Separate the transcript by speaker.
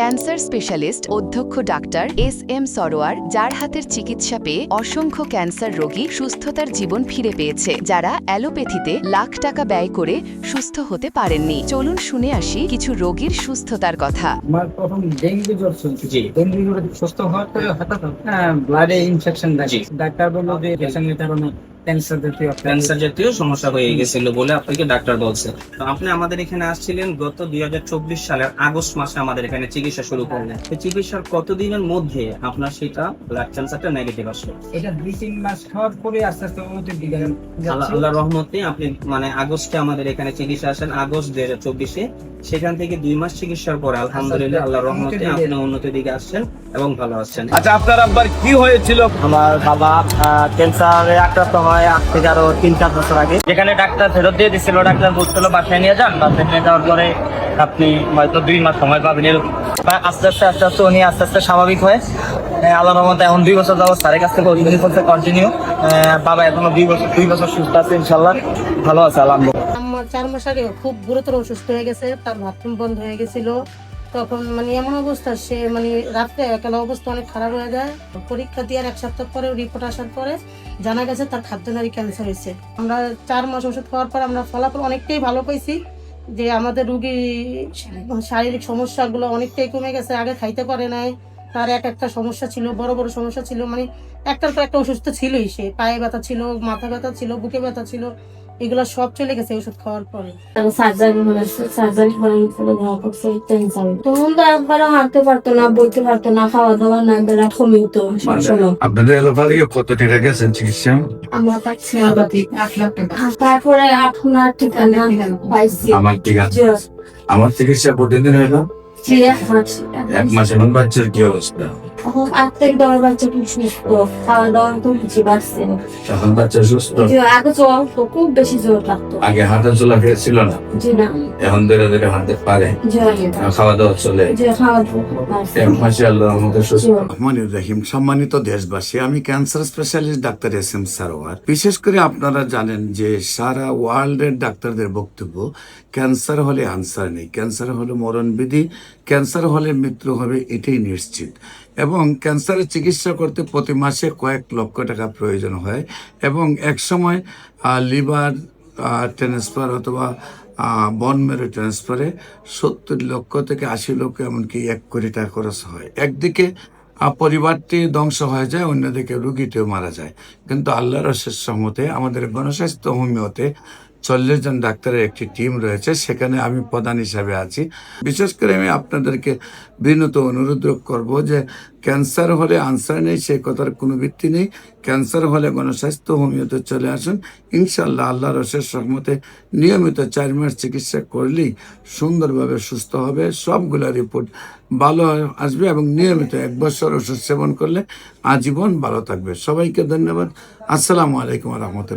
Speaker 1: Cancer specialist অধ্যক্ষ doctor SM. Sarwar, যার হাতের চিকিৎসা পেয়ে অসংখ্য ক্যান্সার রোগী সুস্থতার জীবন ফিরে পেয়েছে, যারা অ্যালোপ্যাথিতে লাখ টাকা ব্যয় করে সুস্থ হতে পারেননি। চলুন শুনে আসি কিছু রোগীর সুস্থতার কথা।
Speaker 2: আমার প্রথম ডেঙ্গু জ্বর ছিল, ডেঙ্গু জ্বরে সুস্থ হওয়ার পরে হঠাৎ ব্লাডে ইনফেকশন দেখি। ডাক্তার বললো যে পেশেন্টের কারণে
Speaker 3: ক্যান্সার জাতীয় সমস্যা হয়ে গেছিল বলে আপনাকে ডাক্তার বলছে। তো আপনি আমাদের এখানে আসছিলেন গত 2024 সালের আগস্ট মাসে আমাদের এখানে চিকিৎসা শুরু করলেন। এই চিকিৎসার কতদিনের মধ্যে আপনার সেটা ব্লাড ক্যান্সারটা নেগেটিভ আসলো?
Speaker 2: এটা 2-3 মাস খাওয়ার পরে আস্তে আস্তে উন্নতির দিকে
Speaker 3: আল্লাহর রহমতে আপনি আগস্টে আমাদের এখানে চিকিৎসা আসেন, আগস্ট 2024-এ। সেখান থেকে 2 মাস চিকিৎসার পরে আলহামদুলিল্লাহ আল্লাহর রহমতে আপনি উন্নতির দিকে আসছেন এবং ভালো আছেন।
Speaker 4: আচ্ছা, আপনার আব্বার কি হয়েছিল?
Speaker 5: আমার বাবা ক্যান্সারে আক্রান্ত হয় আজ থেকে আরো 3-4 বছর আগে। যেখানে ডাক্তার ফেরত দিয়ে দিচ্ছিল, ডাক্তার বলছিল বাসায় নিয়ে যান। বাসায় নিয়ে যাওয়ার পরে আপনি হয়তো 2 মাস সময় পাবেন, এরকম আস্তে আস্তে উনি আস্তে আস্তে স্বাভাবিক হয়। আল্লাহর রহমতে এখন 2 বছর যাবত স্যারের কাছ থেকে ওষুধ করতে কন্টিনিউ। বাবা এখনো 2 বছর সুস্থ আছে, ইনশাল্লাহ ভালো আছে আলহামদুলিল্লাহ।
Speaker 6: আমার 4 মাস আগে খুব গুরুতর অসুস্থ হয়ে গেছে, তার বাথরুম বন্ধ হয়ে গেছিল। তখন এমন অবস্থা, সে রাত্রে একেলা অবস্থা অনেক খারাপ হয়ে যায়। পরীক্ষা দেওয়ার 1 সপ্তাহ পরে রিপোর্ট আসার পরে জানা গেছে তার খাদ্যনালী ক্যান্সার হয়েছে। আমরা 4 মাস ওষুধ খাওয়ার পর আমরা ফলাফল অনেকটাই ভালো পাইছি, যে আমাদের রুগী শারীরিক সমস্যাগুলো অনেকটাই কমে গেছে। আগে খাইতে পারে নাই, তার একটা সমস্যা ছিল, বড় বড় সমস্যা ছিল, একটার পর একটা অসুস্থ ছিলই। সে পায়ে ব্যথা ছিল, মাথা ব্যথা ছিল, বুকে ব্যথা ছিল, এগুলো সব চলে গেছে ওষুধ খাওয়ার পরে।
Speaker 7: তখন তো একবারে হাঁটতে পারতো না, বইতে পারতো না, খাওয়া দাওয়া না, বেলা কমিত।
Speaker 4: আপনাদের এলাকা থেকে কত টাকা গেছেন চিকিৎসা?
Speaker 7: আমরা পাচ্ছি 1 লাখ টাকা। তারপরে এখন আর ঠিকানা পাইছি।
Speaker 4: আমার ঠিক আছে, আমার চিকিৎসা প্রতিদিন হইলো 1 মাস। এখন বাচ্চার কি অবস্থা?
Speaker 7: এখন 8-10 বাচ্চা খুব সুস্থ, খাওয়া দাওয়া তো বুঝি পারছে।
Speaker 4: এখন বাচ্চা সুস্থ?
Speaker 7: আগে জ্বর তো খুব বেশি জ্বর লাগতো।
Speaker 4: আগে হাঁটা চলা ছিল না,
Speaker 7: জি না।
Speaker 4: এখন ধীরে ধীরে হাঁটতে পারে, খাওয়া দাওয়া চলে।
Speaker 8: রহমানুর রহিম। সম্মানিত দেশবাসী, আমি cancer specialist doctor SM. Sarwar. বিশেষ করে আপনারা জানেন যে সারা ওয়ার্ল্ডের ডাক্তারদের বক্তব্য, ক্যান্সার হলে আনসার নেই, ক্যান্সার হলে মরণবিধি, ক্যান্সার হলে মৃত্যু হবে, এটাই নিশ্চিত। এবং ক্যান্সারের চিকিৎসা করতে প্রতি মাসে কয়েক লক্ষ টাকা প্রয়োজন হয়, এবং একসময় লিভার ট্রান্সফার অথবা বন মেরু ট্রান্সফারে 70 লক্ষ থেকে 80 লক্ষ, এমনকি 1 কোটি টাকা খরচ হয়। একদিকে পরিবারটি ধ্বংস হয়ে যায়, অন্যদিকে রুগীটিও মারা যায়। কিন্তু আল্লাহর অশেষ রহমতে আমাদের গণস্বাস্থ্য হোমিওতে 40 জন ডাক্তারের একটি টিম রয়েছে, সেখানে আমি প্রধান হিসাবে আছি। বিশেষ করে আমি আপনাদেরকে বিনীত অনুরোধ করব যে ক্যান্সার হলে আনসার নেই, সেই কথার কোনো ভিত্তি নেই। ক্যান্সার হলে গণস্বাস্থ্য হোমিওতে চলে আসুন, ইনশাল্লাহ আল্লাহর অশেষ রহমতে নিয়মিত 4 মাস চিকিৎসা করলেই সুন্দরভাবে সুস্থ হবে, সবগুলো রিপোর্ট ভালো আসবে, এবং নিয়মিত 1 বছর ওষুধ সেবন করলে আজীবন ভালো থাকবে। সবাইকে ধন্যবাদ। আসসালামু আলাইকুম রহমতুল্লাহ।